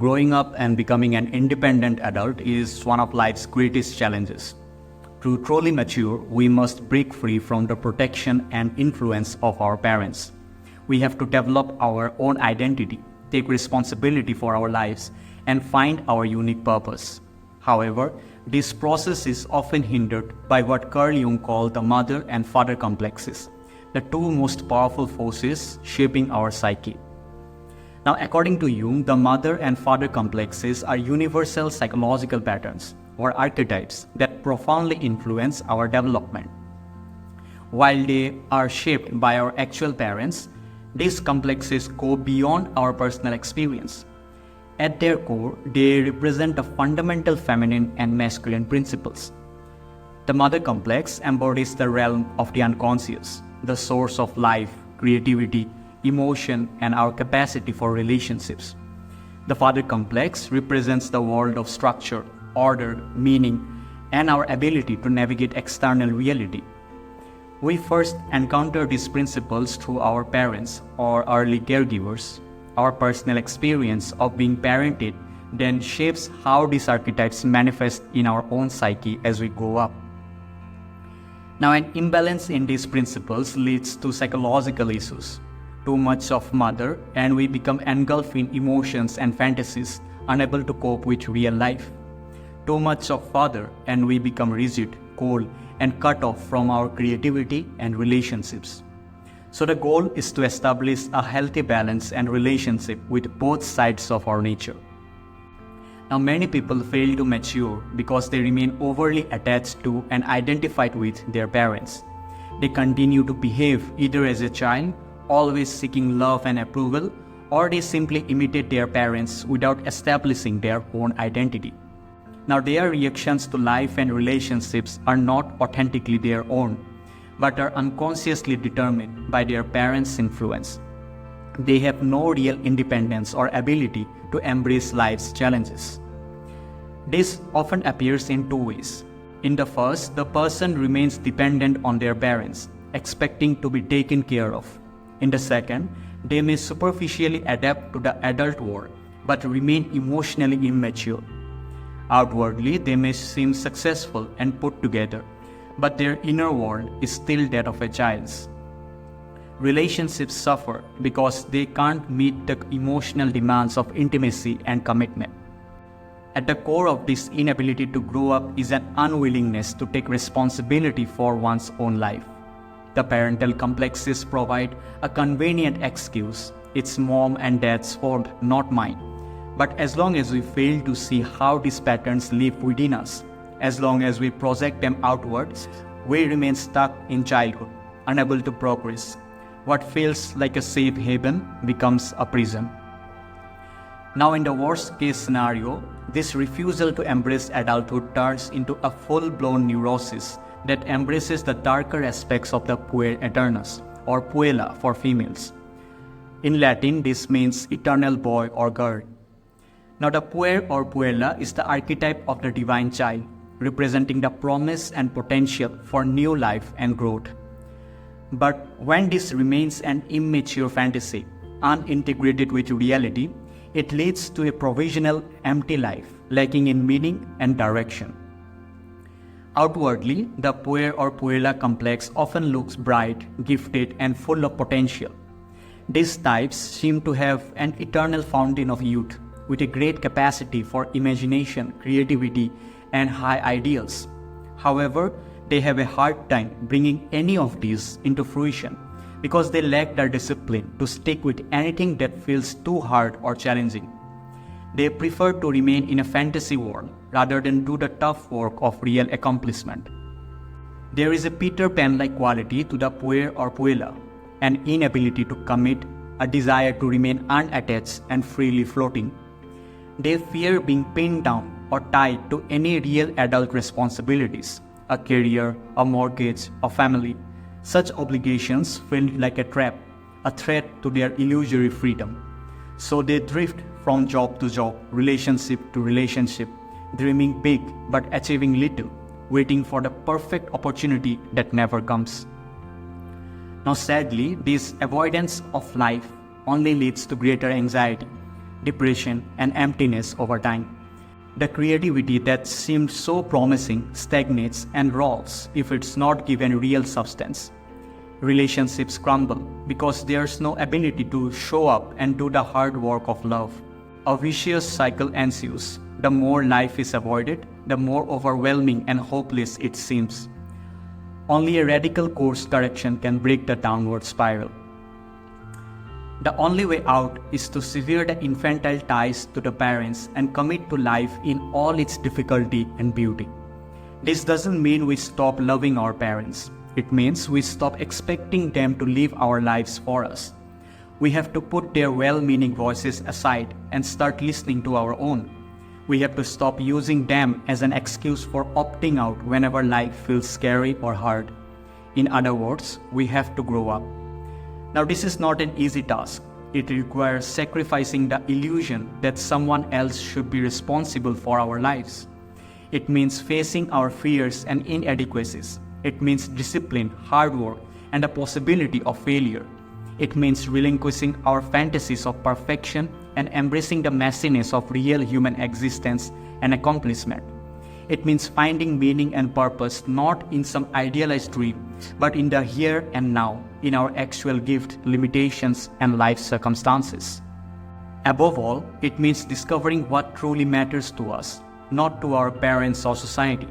Growing up and becoming an independent adult is one of life's greatest challenges. To truly mature, we must break free from the protection and influence of our parents. We have to develop our own identity, take responsibility for our lives, and find our unique purpose. However, this process is often hindered by what Carl Jung called the mother and father complexes, the two most powerful forces shaping our psyche. Now, according to Jung, the mother and father complexes are universal psychological patterns or archetypes that profoundly influence our development. While they are shaped by our actual parents, these complexes go beyond our personal experience. At their core, they represent the fundamental feminine and masculine principles. The mother complex embodies the realm of the unconscious, the source of life, creativity, emotion, and our capacity for relationships. The father complex represents the world of structure, order, meaning, and our ability to navigate external reality. We first encounter these principles through our parents or early caregivers. Our personal experience of being parented then shapes how these archetypes manifest in our own psyche as we grow up. Now, an imbalance in these principles leads to psychological issues. Too much of mother and we become engulfed in emotions and fantasies, unable to cope with real life. Too much of father and we become rigid, cold, and cut off from our creativity and relationships. So the goal is to establish a healthy balance and relationship with both sides of our nature. Now, many people fail to mature because they remain overly attached to and identified with their parents. They continue to behave either as a child, always seeking love and approval, or they simply imitate their parents without establishing their own identity. Now, their reactions to life and relationships are not authentically their own, but are unconsciously determined by their parents' influence. They have no real independence or ability to embrace life's challenges. This often appears in two ways. In the first, the person remains dependent on their parents, expecting to be taken care of. In the second, they may superficially adapt to the adult world, but remain emotionally immature. Outwardly, they may seem successful and put together, but their inner world is still that of a child's. Relationships suffer because they can't meet the emotional demands of intimacy and commitment. At the core of this inability to grow up is an unwillingness to take responsibility for one's own life. The parental complexes provide a convenient excuse. It's mom and dad's fault, not mine. But as long as we fail to see how these patterns live within us, as long as we project them outwards, we remain stuck in childhood, unable to progress. What feels like a safe haven becomes a prison. Now, in the worst case scenario, this refusal to embrace adulthood turns into a full-blown neurosis that embraces the darker aspects of the Puer Aeternus, or Puella for females. In Latin, this means eternal boy or girl. Now, the Puer or Puella is the archetype of the divine child, representing the promise and potential for new life and growth. But when this remains an immature fantasy, unintegrated with reality, it leads to a provisional, empty life, lacking in meaning and direction. Outwardly, the Puer or Puella complex often looks bright, gifted, and full of potential. These types seem to have an eternal fountain of youth, with a great capacity for imagination, creativity, and high ideals. However, they have a hard time bringing any of these into fruition because they lack the discipline to stick with anything that feels too hard or challenging. They prefer to remain in a fantasy world rather than do the tough work of real accomplishment. There is a Peter Pan-like quality to the Puer or Puella, an inability to commit, a desire to remain unattached and freely floating. They fear being pinned down or tied to any real adult responsibilities, a career, a mortgage, a family. Such obligations feel like a trap, a threat to their illusory freedom. So they drift from job to job, relationship to relationship, dreaming big but achieving little, waiting for the perfect opportunity that never comes. Now, sadly, this avoidance of life only leads to greater anxiety. depression, and emptiness over time. The creativity that seemed so promising stagnates and rots if it's not given real substance. Relationships crumble because there's no ability to show up and do the hard work of love. A vicious cycle ensues. The more life is avoided, the more overwhelming and hopeless it seems. Only a radical course correction can break the downward spiral. The only way out is to sever the infantile ties to the parents and commit to life in all its difficulty and beauty. This doesn't mean we stop loving our parents. It means we stop expecting them to live our lives for us. We have to put their well-meaning voices aside and start listening to our own. We have to stop using them as an excuse for opting out whenever life feels scary or hard. In other words, we have to grow up. Now, this is not an easy task. It requires sacrificing the illusion that someone else should be responsible for our lives. It means facing our fears and inadequacies. It means discipline, hard work, and the possibility of failure. It means relinquishing our fantasies of perfection and embracing the messiness of real human existence and accomplishment. It means finding meaning and purpose not in some idealized dream, but in the here and now, in our actual gift, limitations, and life circumstances. Above all, it means discovering what truly matters to us, not to our parents or society.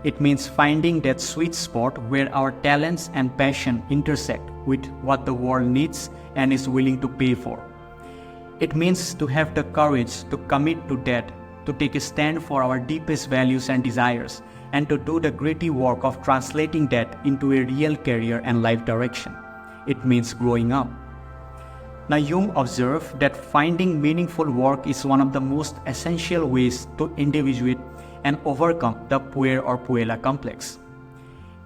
It means finding that sweet spot where our talents and passion intersect with what the world needs and is willing to pay for. It means to have the courage to commit to that, to take a stand for our deepest values and desires, and to do the gritty work of translating that into a real career and life direction. It means growing up. Now, Jung observed that finding meaningful work is one of the most essential ways to individuate and overcome the Puer or Puella complex.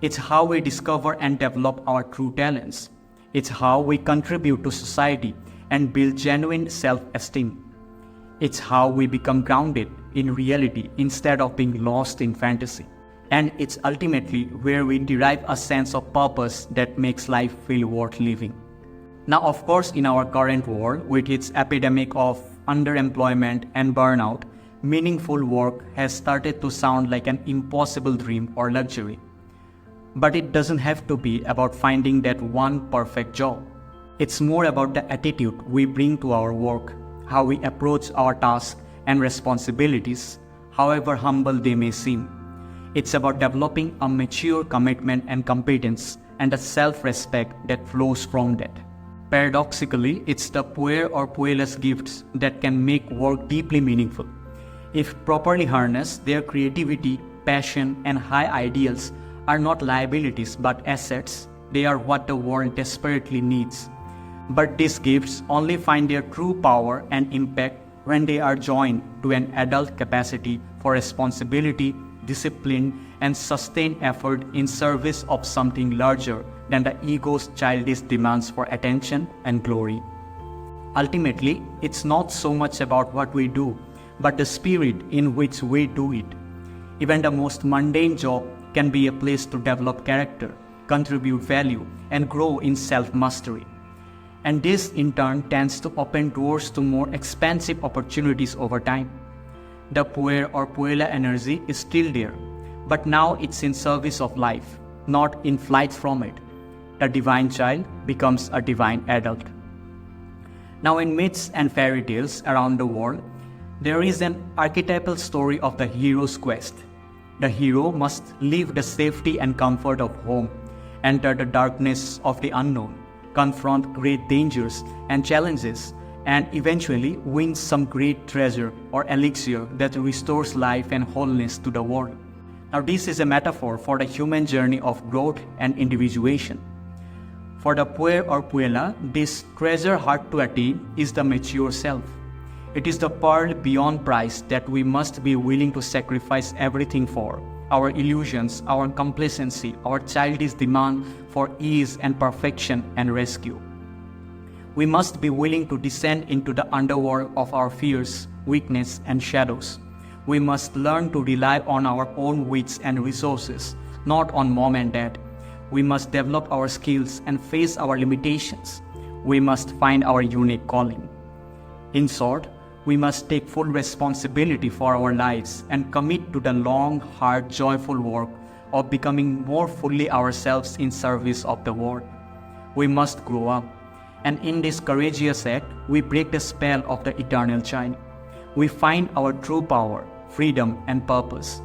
It's how we discover and develop our true talents. It's how we contribute to society and build genuine self-esteem. It's how we become grounded in reality instead of being lost in fantasy. And it's ultimately where we derive a sense of purpose that makes life feel worth living. Now, of course, in our current world, with its epidemic of underemployment and burnout, meaningful work has started to sound like an impossible dream or luxury. But it doesn't have to be about finding that one perfect job. It's more about the attitude we bring to our work, how we approach our tasks and responsibilities, however humble they may seem. It's about developing a mature commitment and competence and a self-respect that flows from that. Paradoxically, it's the Puer or Puella's gifts that can make work deeply meaningful. If properly harnessed, their creativity, passion, and high ideals are not liabilities but assets. They are what the world desperately needs. But these gifts only find their true power and impact when they are joined to an adult capacity for responsibility, discipline, and sustained effort in service of something larger than the ego's childish demands for attention and glory. Ultimately, it's not so much about what we do, but the spirit in which we do it. Even the most mundane job can be a place to develop character, contribute value, and grow in self-mastery. And this in turn tends to open doors to more expansive opportunities over time. The Puer or Puella energy is still there, but now it's in service of life, not in flight from it. The divine child becomes a divine adult. Now, in myths and fairy tales around the world, there is an archetypal story of the hero's quest. The hero must leave the safety and comfort of home, enter the darkness of the unknown, confront great dangers and challenges, and eventually win some great treasure or elixir that restores life and wholeness to the world. Now, this is a metaphor for the human journey of growth and individuation. For the Puer or Puella, this treasure hard to attain is the mature self. It is the pearl beyond price that we must be willing to sacrifice everything for: our illusions, our complacency, our childish demand for ease and perfection and rescue. We must be willing to descend into the underworld of our fears, weakness, and shadows. We must learn to rely on our own wits and resources, not on mom and dad. We must develop our skills and face our limitations. We must find our unique calling. In short, We must take full responsibility for our lives and commit to the long, hard, joyful work of becoming more fully ourselves in service of the world. We must grow up, and in this courageous act, we break the spell of the eternal child. We find our true power, freedom, and purpose.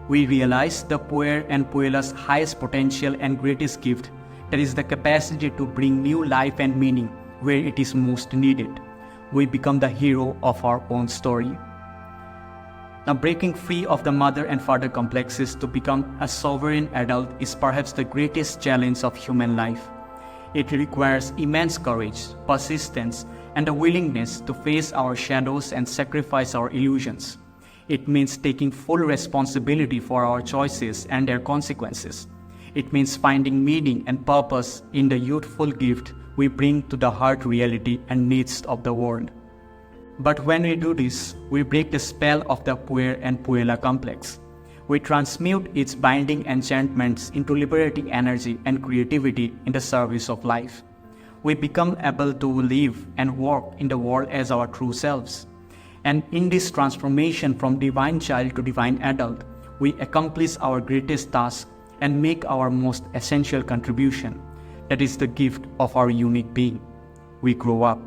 We realize the Puer and Puella's highest potential and greatest gift, that is the capacity to bring new life and meaning where it is most needed. We become the hero of our own story. Now, breaking free of the mother and father complexes to become a sovereign adult is perhaps the greatest challenge of human life. It requires immense courage, persistence, and a willingness to face our shadows and sacrifice our illusions. It means taking full responsibility for our choices and their consequences. It means finding meaning and purpose in the youthful gift we bring to the hard reality and needs of the world. But when we do this, we break the spell of the Puer and Puella complex. We transmute its binding enchantments into liberating energy and creativity in the service of life. We become able to live and work in the world as our true selves. And in this transformation from divine child to divine adult, we accomplish our greatest task and make our most essential contribution. That is the gift of our unique being. We grow up.